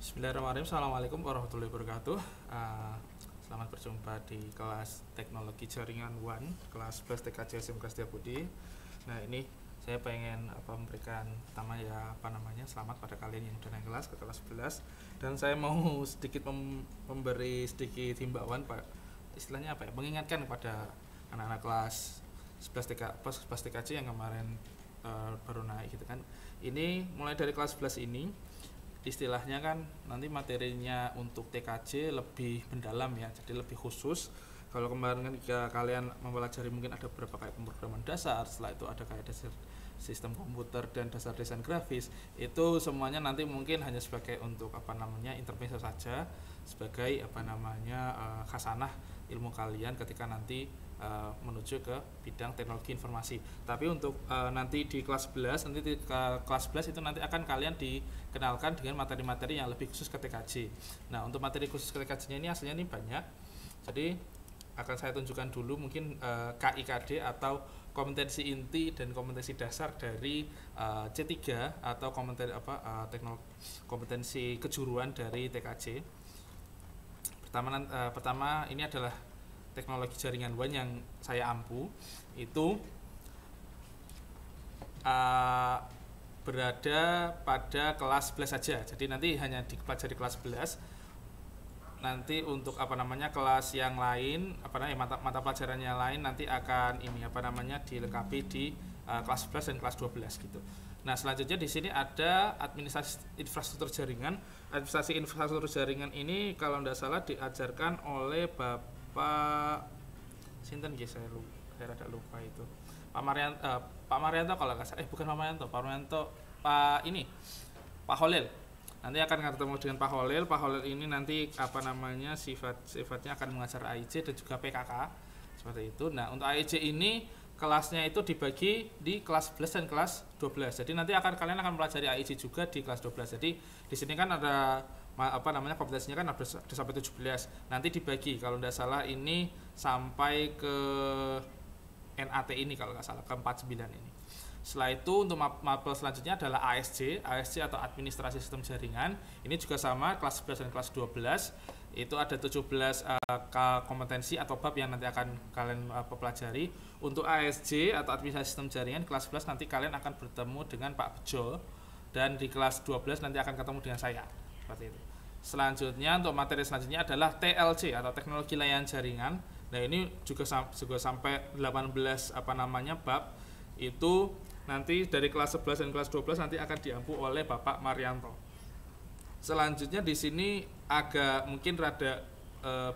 Bismillahirrahmanirrahim. Assalamualaikum warahmatullahi wabarakatuh. Selamat berjumpa di kelas Teknologi Jaringan 1, kelas 11 TKJ SMK Setiabudi. Nah, ini saya pengen memberikan selamat pada kalian yang sudah naik kelas ke kelas 11, dan saya mau sedikit memberi sedikit himbauan, Pak. Istilahnya mengingatkan kepada anak-anak kelas 11 TKJ yang kemarin baru naik gitu kan. Ini mulai dari kelas 11 ini istilahnya kan nanti materinya untuk TKJ lebih mendalam ya, jadi lebih khusus. Kalau kemarin kan jika kalian mempelajari mungkin ada beberapa kayak pemrograman dasar, setelah itu ada kayak dasar sistem komputer dan dasar desain grafis, itu semuanya nanti mungkin hanya sebagai untuk intermezzo saja, sebagai khasanah ilmu kalian ketika nanti menuju ke bidang teknologi informasi. Tapi untuk nanti di kelas 11, nanti di kelas 11 itu nanti akan kalian dikenalkan dengan materi-materi yang lebih khusus ke TKJ. Nah, untuk materi khusus ke TKJ-nya ini aslinya ini banyak. Jadi akan saya tunjukkan dulu mungkin KIKD atau kompetensi inti dan kompetensi dasar dari C3 atau kompetensi kejuruan dari TKJ. Pertama ini adalah teknologi jaringan WAN yang saya ampu, itu berada pada kelas 11 saja. Jadi nanti hanya dipelajari kelas 11. Nanti untuk kelas yang lain, mata pelajarannya lain nanti akan dilengkapi di kelas 11 dan kelas 12 gitu. Nah, selanjutnya di sini ada administrasi infrastruktur jaringan. Administrasi infrastruktur jaringan ini kalau tidak salah diajarkan oleh Pak Sinten guys, saya rada lupa itu. Pak Marianto kalau nggak salah, bukan Pak Marianto, Pak Holil. Nanti akan ketemu dengan Pak Holil. Pak Holil ini nanti sifatnya akan mengajar AIJ dan juga PKK seperti itu. Nah, untuk AIJ ini kelasnya itu dibagi di kelas 11 dan kelas 12. Jadi nanti kalian akan pelajari AIJ juga di kelas 12. Jadi di sini kan ada kompetensinya kan ada sampai 17. Nanti dibagi kalau tidak salah ini sampai ke NAT ini kalau nggak salah ke 49 ini. Setelah itu untuk mapel selanjutnya adalah ASJ atau administrasi sistem jaringan. Ini juga sama kelas 11 dan kelas 12. Itu ada 17 kompetensi atau bab yang nanti akan kalian pelajari. Untuk ASJ atau administrasi sistem jaringan kelas 11 nanti kalian akan bertemu dengan Pak Bejo, dan di kelas 12 nanti akan ketemu dengan saya. Seperti itu. Selanjutnya untuk materi selanjutnya adalah TLC atau teknologi layanan jaringan. Nah, ini juga sampai 18 bab. Itu nanti dari kelas 11 dan kelas 12 nanti akan diampu oleh Bapak Marianto. Selanjutnya di sini agak mungkin rada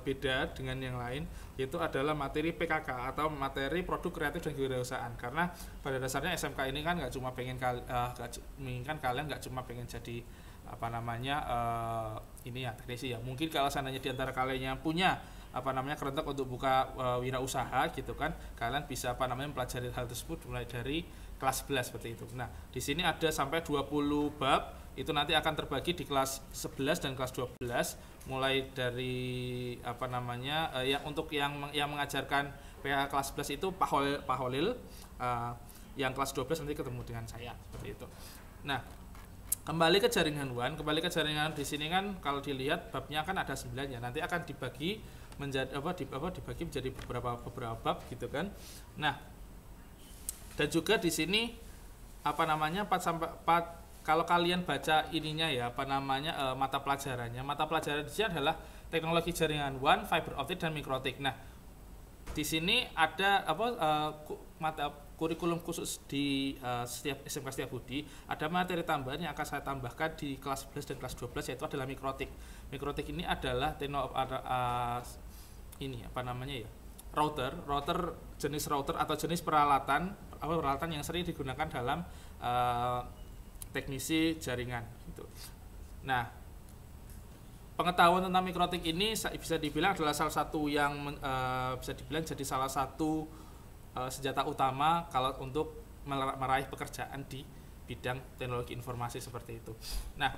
beda dengan yang lain, yaitu adalah materi PKK atau materi produk kreatif dan kewirausahaan. Karena pada dasarnya SMK ini kan nggak cuma menginginkan kalian nggak cuma pengen jadi teknisi ya. Mungkin kalau seandainya di antara kalian yang punya kerentek untuk buka wirausaha gitu kan, kalian bisa mempelajari hal tersebut mulai dari kelas 11 seperti itu. Nah, di sini ada sampai 20 bab, itu nanti akan terbagi di kelas 11 dan kelas 12, mulai dari yang mengajarkan PH kelas 11 itu Pak Holil, yang kelas 12 nanti ketemu dengan saya seperti itu. Nah, kembali ke jaringan WAN, di sini kan kalau dilihat babnya kan ada 9 ya. Nanti akan dibagi menjadi dibagi menjadi beberapa bab gitu kan. Nah, dan juga di sini kalau kalian baca ininya ya mata pelajaran di sini adalah teknologi jaringan WAN, fiber optik dan mikrotik. Nah, di sini ada mata kurikulum khusus di setiap SMK Setiabudi. Ada materi tambahan yang akan saya tambahkan di kelas 11 dan kelas 12, yaitu adalah mikrotik. Mikrotik ini adalah router jenis router atau jenis peralatan yang sering digunakan dalam teknisi jaringan gitu. Nah, pengetahuan tentang mikrotik ini bisa dibilang adalah salah satu yang bisa dibilang jadi salah satu senjata utama kalau untuk meraih pekerjaan di bidang teknologi informasi seperti itu. Nah,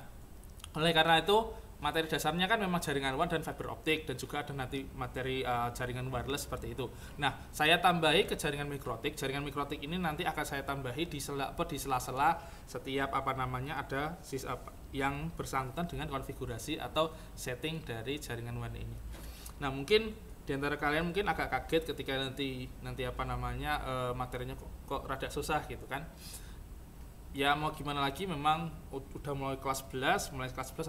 Oleh karena itu, materi dasarnya kan memang jaringan WAN dan fiber optik, dan juga ada nanti materi jaringan wireless seperti itu. Nah, saya tambahi ke jaringan mikrotik. Jaringan mikrotik ini nanti akan saya tambahi di sela-sela setiap ada yang bersangkutan dengan konfigurasi atau setting dari jaringan WAN ini. Nah, mungkin di antara kalian mungkin agak kaget ketika nanti materinya kok rada susah gitu kan. Ya mau gimana lagi, memang udah mulai kelas 11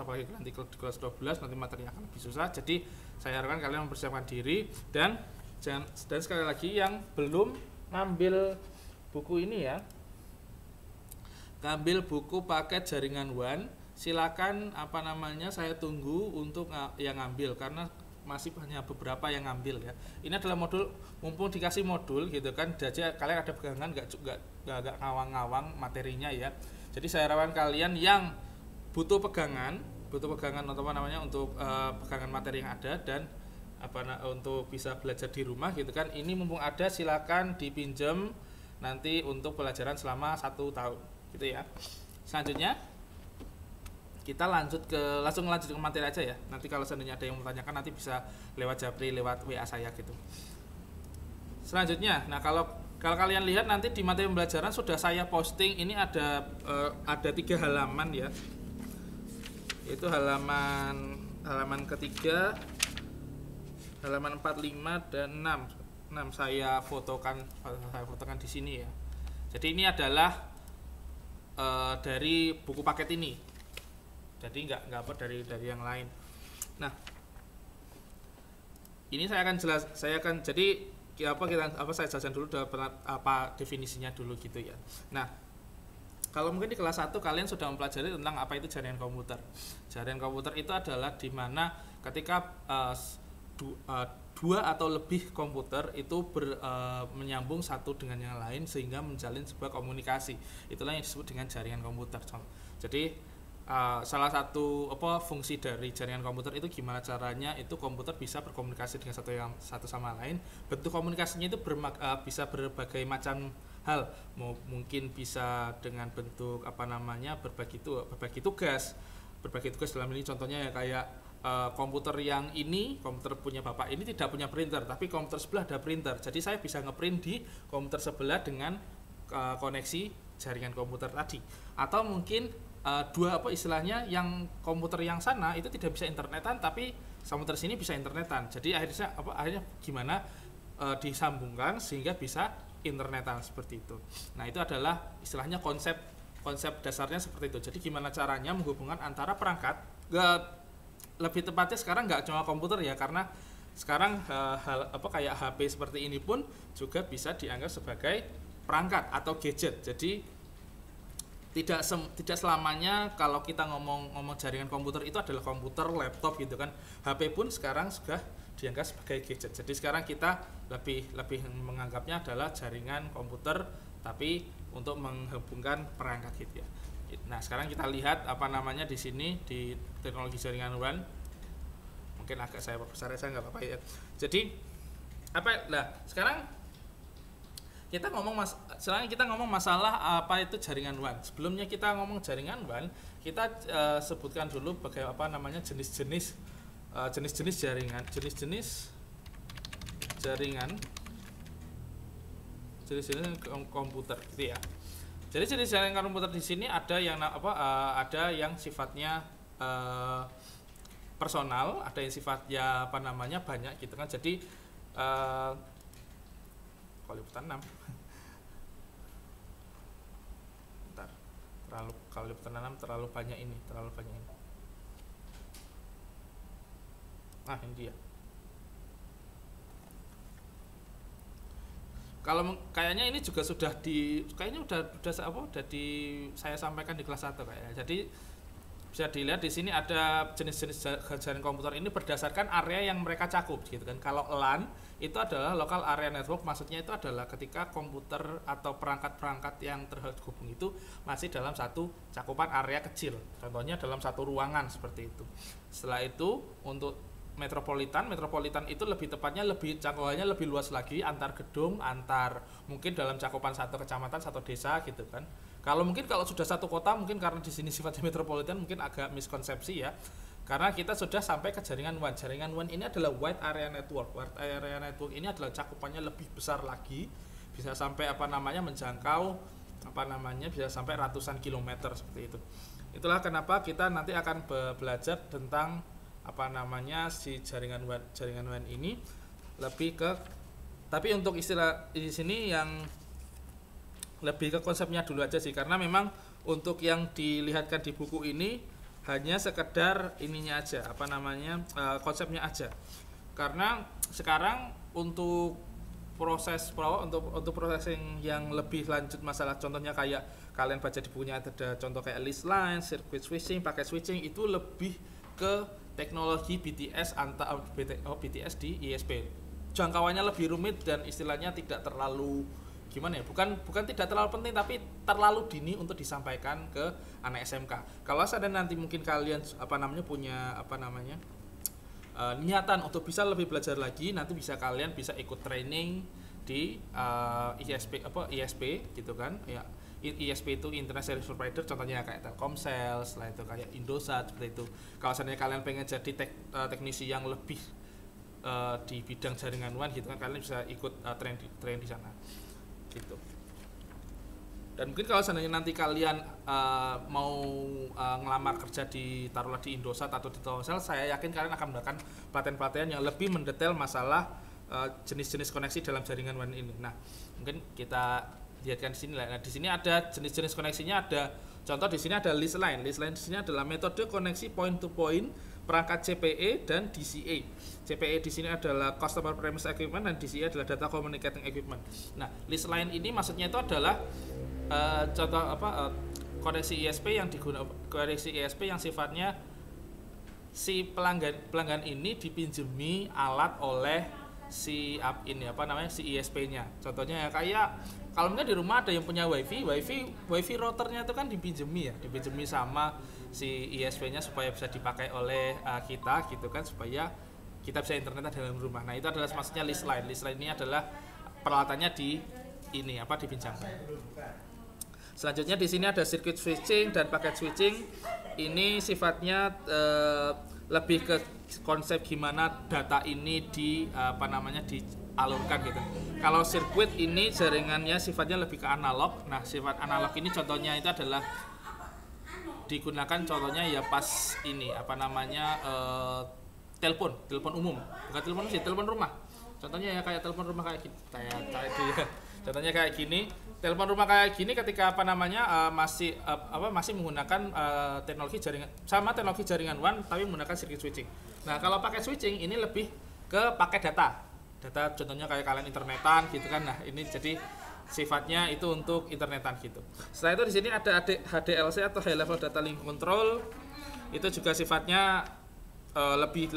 apalagi nanti di kelas 12 nanti materinya akan lebih susah. Jadi saya harapkan kalian mempersiapkan diri, dan sekali lagi yang belum ngambil buku ini ya, ngambil buku paket jaringan WAN, silakan saya tunggu untuk yang ngambil, karena masih hanya beberapa yang ngambil ya. Ini adalah modul, mumpung dikasih modul gitu kan, jadi kalian ada pegangan, nggak ngawang-ngawang materinya ya. Jadi saya harapkan kalian yang butuh pegangan untuk pegangan materi yang ada, dan untuk bisa belajar di rumah gitu kan. Ini mumpung ada, silakan dipinjam nanti untuk pelajaran selama 1 tahun gitu ya. Selanjutnya kita langsung lanjut ke materi aja ya. Nanti kalau seandainya ada yang menanyakan, nanti bisa lewat Japri, lewat WA saya gitu. Selanjutnya, nah kalau kalian lihat nanti di materi pembelajaran sudah saya posting, ini ada 3 halaman ya. Itu halaman ketiga, halaman 45 dan 6 saya fotokan di sini ya. Jadi ini adalah dari buku paket ini. Jadi nggak dari yang lain. Nah, ini saya jelaskan dulu apa definisinya dulu gitu ya. Nah, kalau mungkin di kelas 1 kalian sudah mempelajari tentang apa itu jaringan komputer. Jaringan komputer itu adalah di mana ketika dua atau lebih komputer itu menyambung satu dengan yang lain sehingga menjalin sebuah komunikasi. Itulah yang disebut dengan jaringan komputer. Jadi salah satu fungsi dari jaringan komputer itu gimana caranya itu komputer bisa berkomunikasi dengan satu sama lain. Bentuk komunikasinya itu bisa berbagai macam hal. Mungkin bisa dengan bentuk berbagi tugas. Berbagi tugas dalam ini contohnya ya kayak komputer yang ini, komputer punya bapak ini tidak punya printer, tapi komputer sebelah ada printer. Jadi saya bisa ngeprint di komputer sebelah dengan koneksi jaringan komputer tadi. Atau mungkin istilahnya yang komputer yang sana itu tidak bisa internetan, tapi komputer sini bisa internetan. Jadi akhirnya gimana disambungkan sehingga bisa internetan seperti itu. Nah, itu adalah istilahnya konsep dasarnya seperti itu. Jadi gimana caranya menghubungkan antara perangkat, lebih tepatnya sekarang nggak cuma komputer ya, karena sekarang kayak HP seperti ini pun juga bisa dianggap sebagai perangkat atau gadget. Jadi tidak selamanya kalau kita ngomong jaringan komputer itu adalah komputer, laptop gitu kan. HP pun sekarang sudah dianggap sebagai gadget. Jadi sekarang kita lebih menganggapnya adalah jaringan komputer, tapi untuk menghubungkan perangkat gitu ya. Nah, sekarang kita lihat di sini di teknologi jaringan WAN. Mungkin agak saya perbesar saya nggak apa-apa ya. Jadi sekarang kita ngomong masalah apa itu jaringan WAN. Sebelumnya kita ngomong jaringan WAN, kita sebutkan dulu jenis-jenis jaringan, jenis-jenis komputer gitu ya. Jadi jenis jaringan komputer di sini ada yang sifatnya personal, ada yang sifatnya banyak gitu kan. Jadi liputan 6 kalau liputan 6 terlalu banyak ini. Nah, ini dia. Kalau kayaknya ini juga sudah saya sampaikan di kelas 1 kayaknya. Jadi bisa dilihat di sini ada jenis-jenis jaringan komputer ini berdasarkan area yang mereka cakup gitu kan. Kalau LAN itu adalah local area network, maksudnya itu adalah ketika komputer atau perangkat-perangkat yang terhubung itu masih dalam satu cakupan area kecil. Contohnya dalam satu ruangan seperti itu. Setelah itu untuk metropolitan itu lebih tepatnya jangkauannya lebih luas lagi, antar gedung, mungkin dalam cakupan satu kecamatan, satu desa gitu kan. Kalau mungkin kalau sudah satu kota, mungkin karena di sini sifatnya metropolitan mungkin agak miskonsepsi ya. Karena kita sudah sampai ke jaringan WAN. Jaringan WAN ini adalah wide area network. Wide area network ini adalah cakupannya lebih besar lagi, bisa sampai menjangkau bisa sampai ratusan kilometer seperti itu. Itulah kenapa kita nanti akan belajar tentang si jaringan WAN ini lebih ke, tapi untuk istilah di sini yang lebih ke konsepnya dulu aja sih, karena memang untuk yang dilihatkan di buku ini hanya sekedar ininya aja, konsepnya aja. Karena sekarang untuk processing yang lebih lanjut masalah, contohnya kayak kalian baca di bukunya ada contoh kayak list line, circuit switching, packet switching, itu lebih ke teknologi BTS BTS di ISP. Jangkauannya lebih rumit dan istilahnya tidak terlalu bukan tidak terlalu penting, tapi terlalu dini untuk disampaikan ke anak SMK. Kalau ada nanti mungkin kalian punya niatan untuk bisa lebih belajar lagi, nanti kalian bisa ikut training di ISP gitu kan ya. ISP itu Internet Service Provider, contohnya kayak Telkomsel, setelah itu kayak Indosat, seperti itu. Kalau seandainya kalian pengen jadi teknisi yang lebih di bidang jaringan WAN gitu kan, kalian bisa ikut train di sana gitu. Dan mungkin kalau seandainya nanti kalian mau ngelamar kerja taruhlah di Indosat atau di Telkomsel, saya yakin kalian akan mendapatkan pelatihan-pelatihan yang lebih mendetail masalah jenis-jenis koneksi dalam jaringan WAN ini. Nah, mungkin kita lihatkan di sini lah. Nah, di sini ada jenis-jenis koneksinya, ada contoh di sini ada list line. List line di sini adalah metode koneksi point to point perangkat CPE dan DCA. CPE di sini adalah customer premise equipment dan DCA adalah data communicating equipment. Nah, list line ini maksudnya itu adalah koneksi ISP yang sifatnya si pelanggan ini dipinjemi alat oleh si ISP-nya. Contohnya ya kayak kalau mungkin di rumah ada yang punya wifi routernya itu kan dipinjemi sama si ISP-nya supaya bisa dipakai oleh kita gitu kan, supaya kita bisa internet dalam rumah. Nah, itu adalah maksudnya list line. List line ini adalah peralatannya dipinjamkan. Selanjutnya di sini ada circuit switching dan packet switching. Ini sifatnya lebih ke konsep gimana data ini dialurkan gitu. Kalau sirkuit ini jaringannya sifatnya lebih ke analog. Nah, sifat analog ini contohnya itu adalah digunakan contohnya ya pas ini telepon umum, bukan telepon rumah. Contohnya ya kayak telepon rumah kayak contohnya kayak gini. Telepon rumah kayak gini ketika masih menggunakan teknologi jaringan WAN tapi menggunakan circuit switching. Nah, kalau pakai switching ini lebih ke pakai data contohnya kayak kalian internetan gitu kan. Nah, ini jadi sifatnya itu untuk internetan gitu. Setelah itu di sini ada HDLC atau High Level Data Link Control. Itu juga sifatnya lebih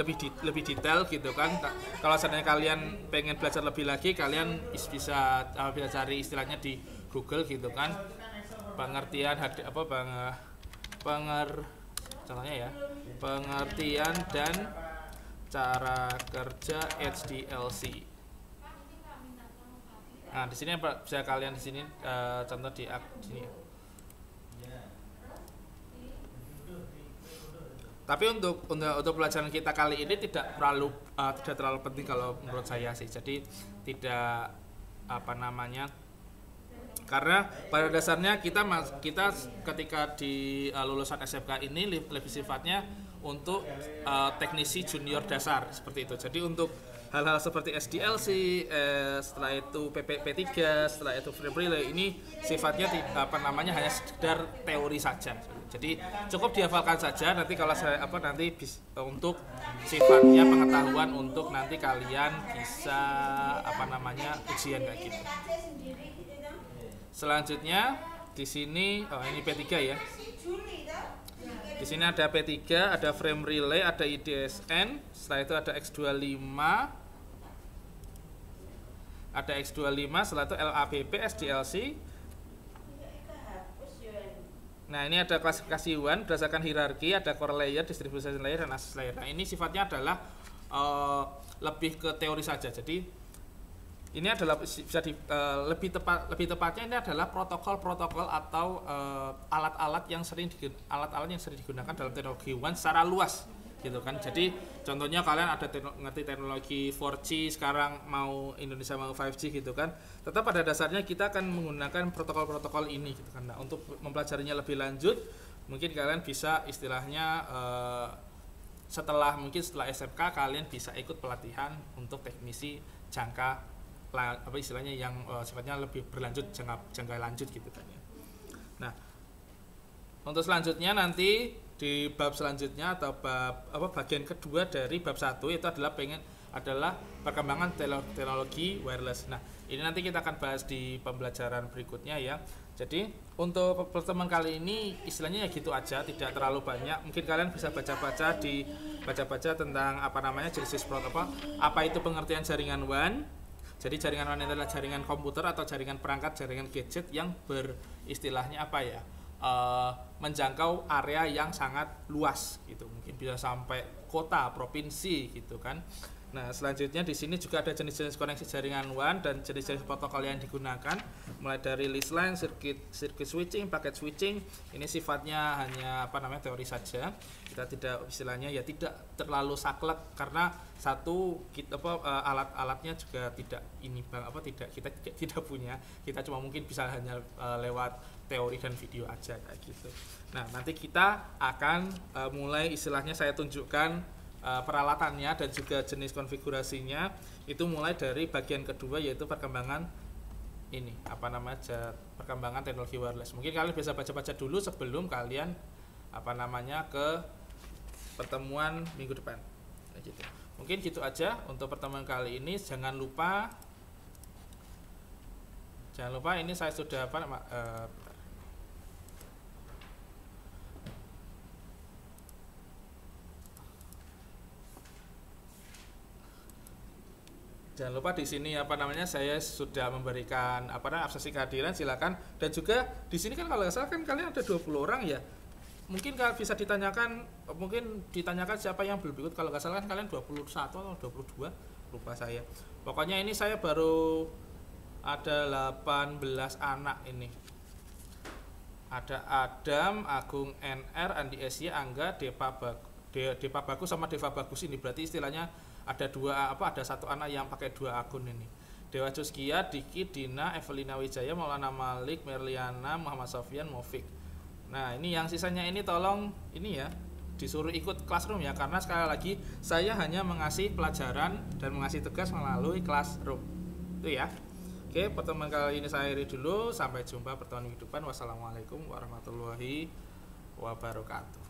detail gitu kan. Kalau seandainya kalian pengen belajar lebih lagi, kalian bisa cari istilahnya di Google gitu kan. Pengertian pengertian dan cara kerja HDLC. Nah, di sini bisa kalian contoh di sini. Tapi untuk pelajaran kita kali ini tidak terlalu penting kalau menurut saya sih. Jadi tidak karena pada dasarnya kita ketika di lulusan SMK ini lebih sifatnya untuk teknisi junior dasar seperti itu. Jadi untuk hal-hal seperti SDLC, setelah itu P3, setelah itu frame relay, ini sifatnya hanya sekedar teori saja. Jadi cukup dihafalkan saja. Nanti kalau untuk sifatnya pengetahuan untuk nanti kalian bisa ujian kayak gitu. Selanjutnya di sini ini P3 ya. Di sini ada P3, ada frame relay, ada IDSN, setelah itu ada X25, setelah itu LAPP, SDLC. Nah, ini ada klasifikasi WAN berdasarkan hierarki, ada core layer, distribution layer, dan access layer. Nah, ini sifatnya adalah lebih ke teori saja. Jadi ini adalah bisa lebih tepatnya ini adalah protokol-protokol atau alat-alat yang sering digunakan dalam teknologi WAN secara luas gitu kan. Jadi contohnya kalian ada ngerti teknologi 4G, sekarang mau Indonesia mau 5G gitu kan. Tetap pada dasarnya kita akan menggunakan protokol-protokol ini gitu kan. Nah, untuk mempelajarinya lebih lanjut, mungkin kalian bisa istilahnya setelah SMK kalian bisa ikut pelatihan untuk teknisi jangka apa istilahnya yang sifatnya lebih berlanjut, jangka lanjut gitu kan ya. Nah, untuk selanjutnya nanti di bab selanjutnya atau bagian kedua dari bab 1 itu adalah perkembangan teknologi wireless. Nah, ini nanti kita akan bahas di pembelajaran berikutnya ya. Jadi untuk pertemuan kali ini istilahnya ya gitu aja, tidak terlalu banyak. Mungkin kalian bisa baca-baca tentang jenis protokol, apa itu pengertian jaringan WAN. Jadi jaringan WAN adalah jaringan komputer atau jaringan perangkat, jaringan gadget yang beristilahnya menjangkau area yang sangat luas gitu. Mungkin bisa sampai kota, provinsi gitu kan. Nah, selanjutnya di sini juga ada jenis-jenis koneksi jaringan WAN dan jenis-jenis protokol yang digunakan, mulai dari lease line, circuit switching, packet switching. Ini sifatnya hanya teori saja. Kita tidak istilahnya ya tidak terlalu saklek karena alat-alatnya juga tidak kita tidak punya. Kita cuma mungkin bisa hanya lewat teori dan video aja kayak gitu. Nah, nanti kita akan mulai istilahnya saya tunjukkan peralatannya dan juga jenis konfigurasinya itu mulai dari bagian kedua, yaitu perkembangan perkembangan teknologi wireless. Mungkin kalian bisa baca-baca dulu sebelum kalian ke pertemuan minggu depan. Nah, gitu. Mungkin gitu aja untuk pertemuan kali ini. Jangan lupa ini saya sudah jangan lupa di sini saya sudah memberikan absensi kehadiran, silakan. Dan juga di sini kan kalau nggak salah kan kalian ada 20 orang ya. Mungkin bisa ditanyakan siapa yang belum ikut. Kalau nggak salah kan kalian 21 atau 22, lupa saya. Pokoknya ini saya baru ada 18 anak ini. Ada Adam, Agung, NR, Andi SY, Angga, Depa Bagus sama Deva Bagus ini. Berarti istilahnya ada satu anak yang pakai 2 akun ini. Dewa Juskia, Diki, Dina, Evelina Wijaya, Maulana Malik, Merliana, Muhammad Sofyan, Movik. Nah, ini yang sisanya ini tolong ini ya disuruh ikut classroom ya, karena sekali lagi saya hanya mengasih pelajaran dan mengasih tugas melalui classroom. Itu ya. Oke, pertemuan kali ini saya akhiri dulu. Sampai jumpa pertemuan minggu depan. Wassalamualaikum warahmatullahi wabarakatuh.